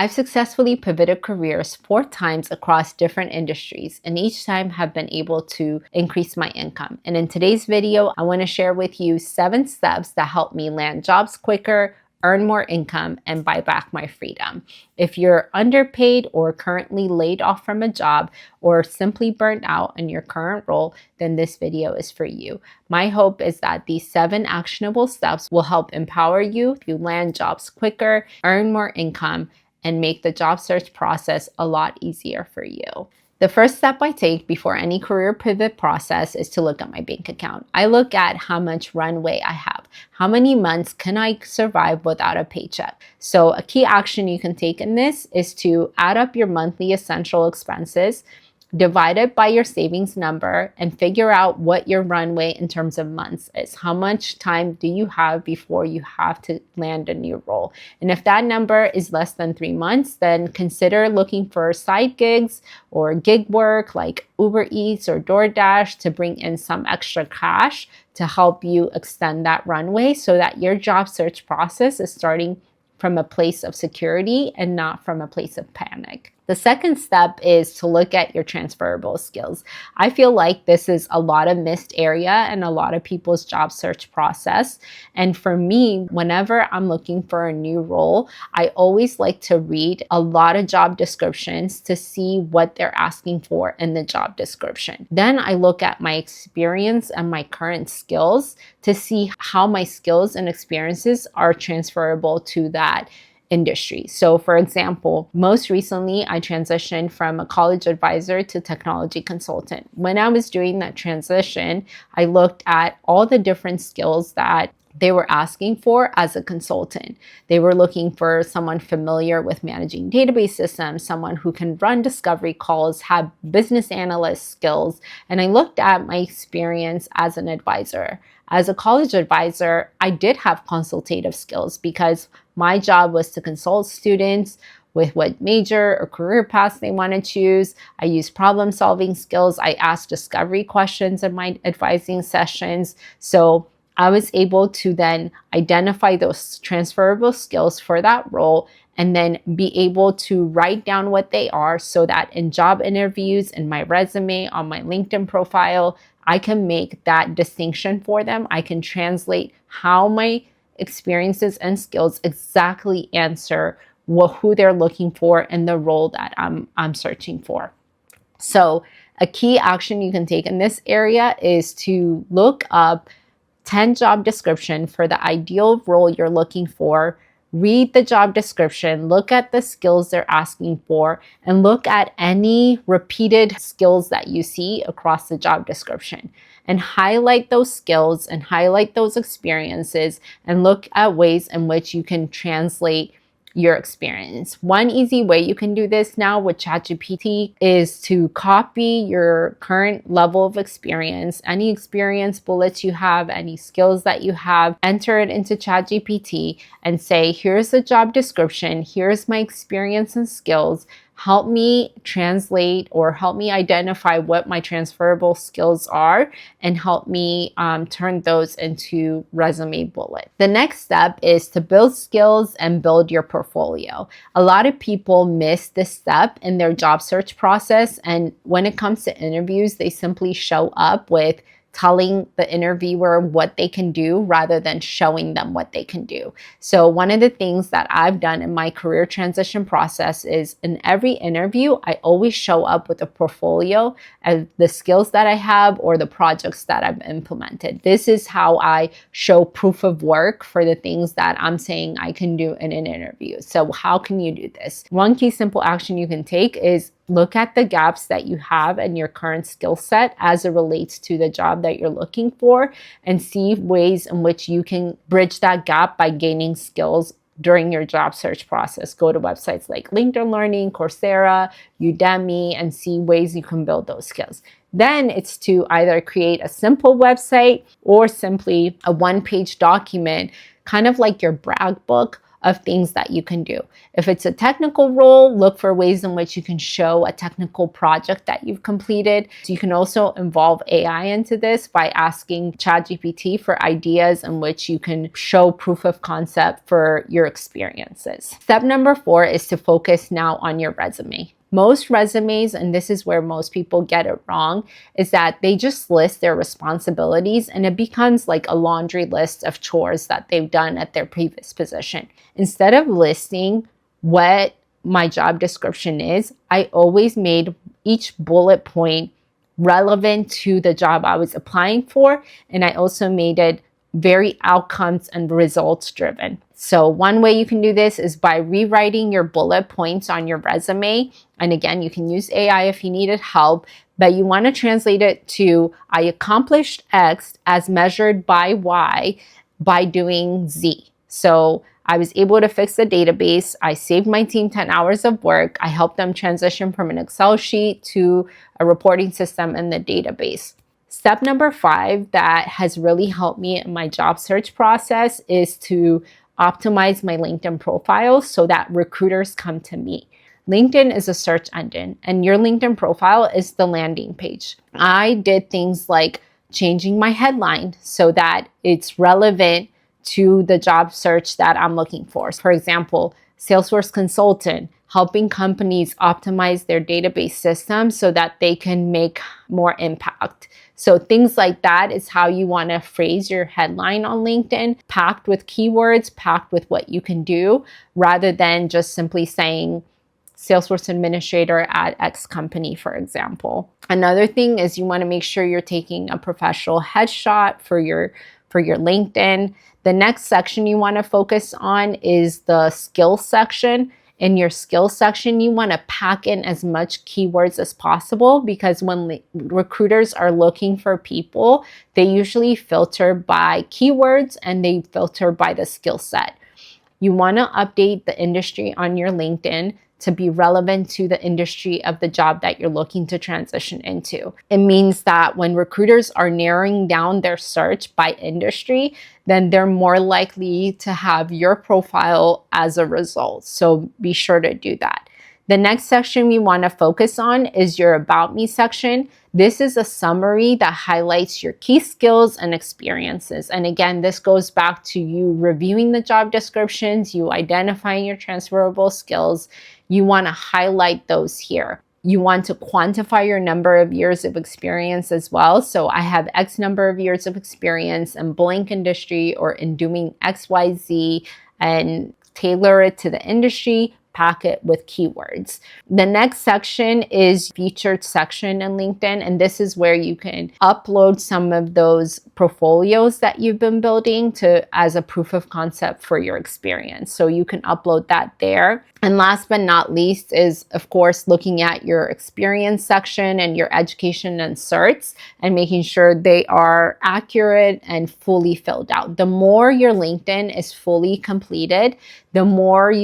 I've successfully pivoted careers 4 times across different industries, and each time have been able to increase my income. And in today's video, I want to share with you 7 steps that help me land jobs quicker, earn more income, and buy back my freedom. If you're underpaid or currently laid off from a job or simply burnt out in your current role, then this video is for you. My hope is that these 7 actionable steps will help empower you to land jobs quicker, earn more income, and make the job search process a lot easier for you. The first step I take before any career pivot process is to look at my bank account. I look at how much runway I have. How many months can I survive without a paycheck? So a key action you can take in this is to add up your monthly essential expenses, divide it by your savings number, and figure out what your runway in terms of months is. How much time do you have before you have to land a new role? And if that number is less than 3 months, then consider looking for side gigs or gig work like Uber Eats or DoorDash to bring in some extra cash to help you extend that runway so that your job search process is starting from a place of security and not from a place of panic. The second step is to look at your transferable skills. I feel like this is a lot of missed area in a lot of people's job search process. And for me, whenever I'm looking for a new role, I always like to read a lot of job descriptions to see what they're asking for in the job description. Then I look at my experience and my current skills to see how my skills and experiences are transferable to that industry. So for example, most recently I transitioned from a college advisor to technology consultant. When I was doing that transition, I looked at all the different skills that they were asking for as a consultant. They were looking for someone familiar with managing database systems, someone who can run discovery calls, have business analyst skills. And I looked at my experience as an advisor. As a college advisor, I did have consultative skills because my job was to consult students with what major or career paths they want to choose. I used problem-solving skills. I asked discovery questions in my advising sessions. So I was able to then identify those transferable skills for that role and then be able to write down what they are so that in job interviews, in my resume, on my LinkedIn profile, I can make that distinction for them. I can translate how my experiences and skills exactly answer who they're looking for in the role that I'm searching for. So a key action you can take in this area is to look up 10 job description for the ideal role you're looking for. Read the job description, look at the skills they're asking for, and look at any repeated skills that you see across the job description. And highlight those skills and highlight those experiences and look at ways in which you can translate your experience. One easy way you can do this now with ChatGPT is to copy your current level of experience, any experience bullets you have, any skills that you have, enter it into ChatGPT and say, here's the job description, here's my experience and skills. Help me translate or help me identify what my transferable skills are and help me turn those into resume bullets. The next step is to build skills and build your portfolio. A lot of people miss this step in their job search process, and when it comes to interviews, they simply show up with telling the interviewer what they can do rather than showing them what they can do. So one of the things that I've done in my career transition process is in every interview, I always show up with a portfolio of the skills that I have or the projects that I've implemented. This is how I show proof of work for the things that I'm saying I can do in an interview. So how can you do this? One key simple action you can take is look at the gaps that you have in your current skill set as it relates to the job that you're looking for and see ways in which you can bridge that gap by gaining skills during your job search process. Go to websites like LinkedIn Learning, Coursera, Udemy, and see ways you can build those skills. Then it's to either create a simple website or simply a one-page document, kind of like your brag book of things that you can do. If it's a technical role, look for ways in which you can show a technical project that you've completed. So you can also involve AI into this by asking ChatGPT for ideas in which you can show proof of concept for your experiences. Step number 4 is to focus now on your resume. Most resumes, and this is where most people get it wrong, is that they just list their responsibilities and it becomes like a laundry list of chores that they've done at their previous position. Instead of listing what my job description is, I always made each bullet point relevant to the job I was applying for, and I also made it very outcomes and results driven. So one way you can do this is by rewriting your bullet points on your resume. And again, you can use AI if you needed help, but you want to translate it to I accomplished X as measured by Y by doing Z. So I was able to fix the database. I saved my team 10 hours of work. I helped them transition from an Excel sheet to a reporting system in the database. Step number 5 that has really helped me in my job search process is to optimize my LinkedIn profile so that recruiters come to me. LinkedIn is a search engine and your LinkedIn profile is the landing page. I did things like changing my headline so that it's relevant to the job search that I'm looking for. For example, Salesforce consultant, helping companies optimize their database system so that they can make more impact. So things like that is how you want to phrase your headline on LinkedIn, packed with keywords, packed with what you can do, rather than just simply saying Salesforce administrator at X company, for example. Another thing is you want to make sure you're taking a professional headshot for your LinkedIn. The next section you want to focus on is the skills section. In your skills section, you want to pack in as much keywords as possible because when recruiters are looking for people, they usually filter by keywords and they filter by the skill set. You want to update the industry on your LinkedIn to be relevant to the industry of the job that you're looking to transition into. It means that when recruiters are narrowing down their search by industry, then they're more likely to have your profile as a result. So be sure to do that. The next section we want to focus on is your About Me section. This is a summary that highlights your key skills and experiences. And again, this goes back to you reviewing the job descriptions, you identifying your transferable skills. You want to highlight those here. You want to quantify your number of years of experience as well. So I have X number of years of experience in blank industry or in doing XYZ, and tailor it to the industry, pack it with keywords. The next section is featured section in LinkedIn, and this is where you can upload some of those portfolios that you've been building as a proof of concept for your experience. So you can upload that there. And last but not least is, of course, looking at your experience section and your education and certs and making sure they are accurate and fully filled out. The more your LinkedIn is fully completed, the more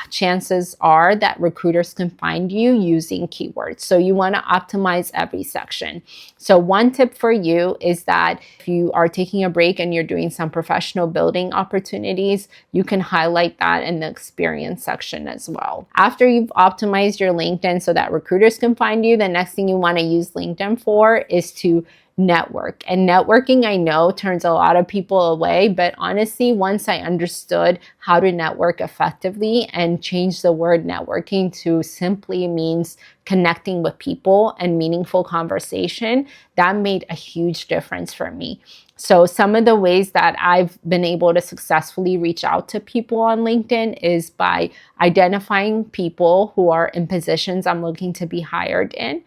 chances are that recruiters can find you using keywords. So you want to optimize every section. So one tip for you is that if you are taking a break and you're doing some professional building opportunities, you can highlight that in the experience section as well. After you've optimized your LinkedIn so that recruiters can find you, the next thing you want to use LinkedIn for is to network. And networking, I know, turns a lot of people away, but honestly, once I understood how to network effectively and change the word networking to simply means connecting with people and meaningful conversation, that made a huge difference for me. So some of the ways that I've been able to successfully reach out to people on LinkedIn is by identifying people who are in positions I'm looking to be hired in,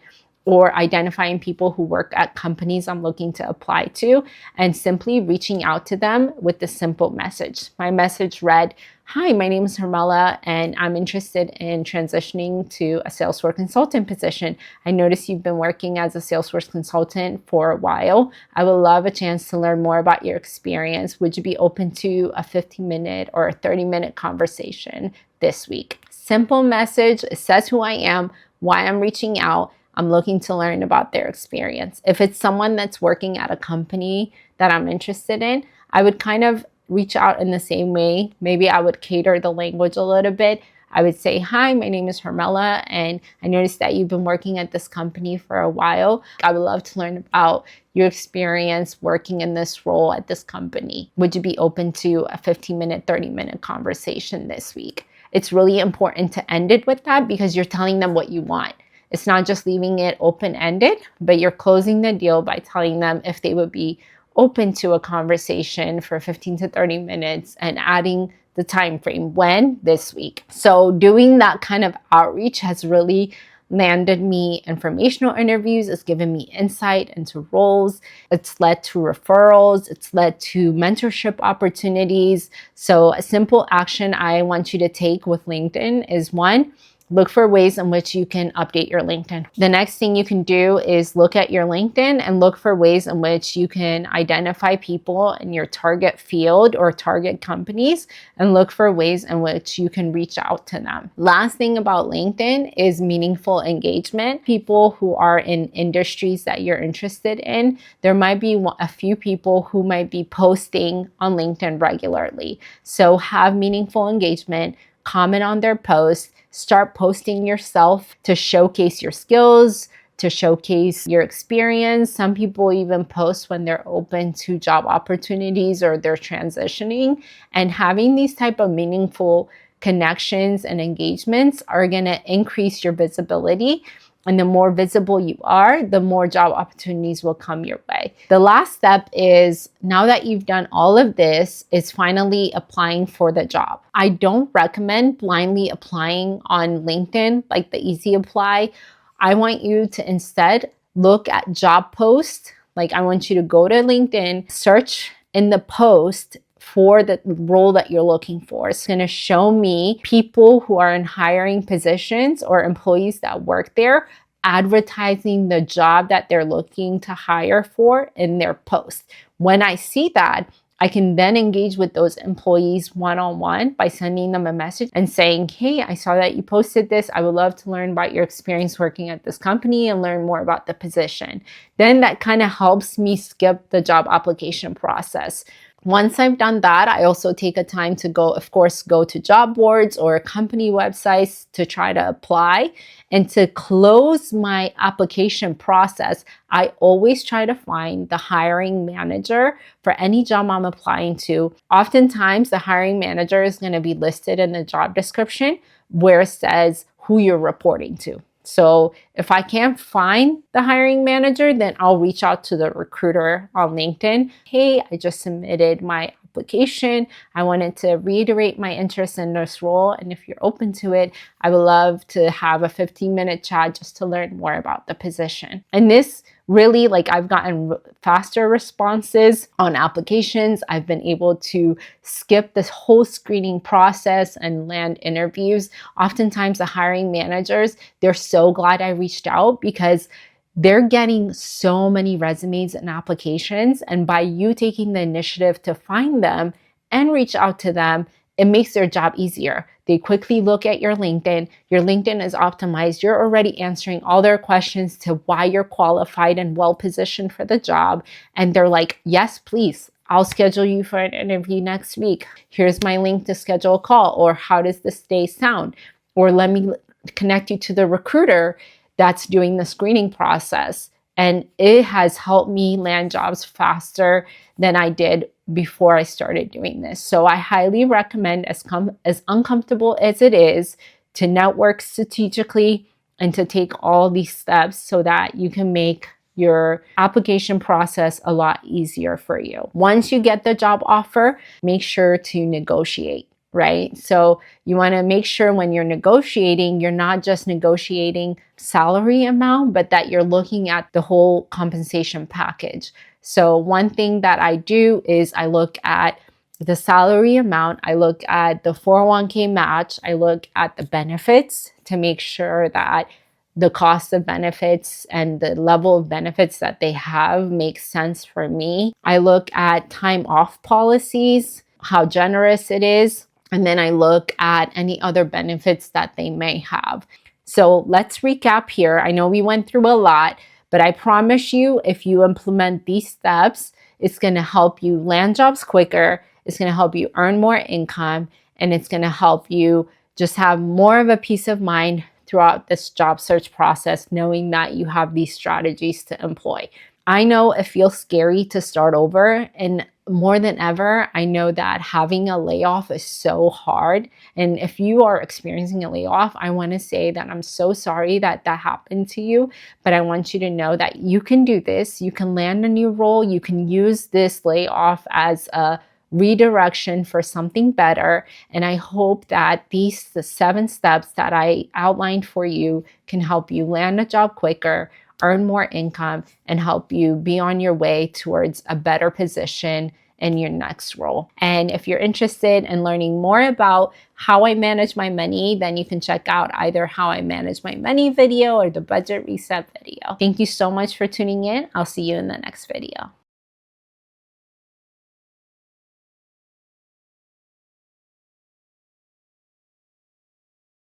or identifying people who work at companies I'm looking to apply to, and simply reaching out to them with a simple message. My message read, "Hi, my name is Hermela, and I'm interested in transitioning to a Salesforce consultant position. I noticed you've been working as a Salesforce consultant for a while. I would love a chance to learn more about your experience. Would you be open to a 15-minute or a 30-minute conversation this week?" Simple message. It says who I am, why I'm reaching out. I'm looking to learn about their experience. If it's someone that's working at a company that I'm interested in, I would kind of reach out in the same way. Maybe I would cater the language a little bit. I would say, hi, my name is Hermela, and I noticed that you've been working at this company for a while. I would love to learn about your experience working in this role at this company. Would you be open to a 15-minute, 30-minute conversation this week? It's really important to end it with that because you're telling them what you want. It's not just leaving it open-ended, but you're closing the deal by telling them if they would be open to a conversation for 15 to 30 minutes and adding the time frame, when, this week. So doing that kind of outreach has really landed me informational interviews. It's given me insight into roles. It's led to referrals. It's led to mentorship opportunities. So a simple action I want you to take with LinkedIn is, one, look for ways in which you can update your LinkedIn. The next thing you can do is look at your LinkedIn and look for ways in which you can identify people in your target field or target companies and look for ways in which you can reach out to them. Last thing about LinkedIn is meaningful engagement. People who are in industries that you're interested in, there might be a few people who might be posting on LinkedIn regularly. So have meaningful engagement, comment on their posts, start posting yourself to showcase your skills, to showcase your experience. Some people even post when they're open to job opportunities or they're transitioning. And having these type of meaningful connections and engagements are going to increase your visibility. And the more visible you are, the more job opportunities will come your way. The last step is, now that you've done all of this, is finally applying for the job. I don't recommend blindly applying on LinkedIn, like the easy apply. I want you to instead look at job posts. Like, I want you to go to LinkedIn, search in the post for the role that you're looking for. It's going to show me people who are in hiring positions or employees that work there advertising the job that they're looking to hire for in their post. When I see that, I can then engage with those employees one-on-one by sending them a message and saying, hey, I saw that you posted this. I would love to learn about your experience working at this company and learn more about the position. Then that kind of helps me skip the job application process. Once I've done that, I also take a time to go to job boards or company websites to try to apply. And to close my application process, I always try to find the hiring manager for any job I'm applying to. Oftentimes, the hiring manager is going to be listed in the job description where it says who you're reporting to. So if I can't find the hiring manager, then I'll reach out to the recruiter on LinkedIn. Hey, I just submitted my application. I wanted to reiterate my interest in this role. And if you're open to it, I would love to have a 15-minute chat just to learn more about the position. And this really, I've gotten faster responses on applications. I've been able to skip this whole screening process and land interviews. Oftentimes the hiring managers, they're so glad I reached out because they're getting so many resumes and applications. And by you taking the initiative to find them and reach out to them, it makes their job easier. They quickly look at your LinkedIn. Your LinkedIn is optimized. You're already answering all their questions to why you're qualified and well-positioned for the job. And they're like, yes, please. I'll schedule you for an interview next week. Here's my link to schedule a call. Or how does this day sound? Or let me connect you to the recruiter that's doing the screening process. And it has helped me land jobs faster than I did before I started doing this. So I highly recommend, as uncomfortable as it is, to network strategically and to take all these steps so that you can make your application process a lot easier for you. Once you get the job offer, make sure to negotiate. Right? So you want to make sure when you're negotiating, you're not just negotiating salary amount, but that you're looking at the whole compensation package. So one thing that I do is I look at the salary amount, I look at the 401k match, I look at the benefits to make sure that the cost of benefits and the level of benefits that they have makes sense for me. I look at time off policies, how generous it is. And then I look at any other benefits that they may have. So let's recap here. I know we went through a lot, but I promise you, if you implement these steps, it's going to help you land jobs quicker. It's going to help you earn more income, and it's going to help you just have more of a peace of mind throughout this job search process, knowing that you have these strategies to employ. I know it feels scary to start over, and more than ever, I know that having a layoff is so hard. And if you are experiencing a layoff, I want to say that I'm so sorry that that happened to you, but I want you to know that you can do this. You can land a new role. You can use this layoff as a redirection for something better. And I hope that the 7 steps that I outlined for you can help you land a job quicker, earn more income, and help you be on your way towards a better position in your next role. And if you're interested in learning more about how I manage my money, then you can check out either how I manage my money video or the budget reset video. Thank you so much for tuning in. I'll see you in the next video.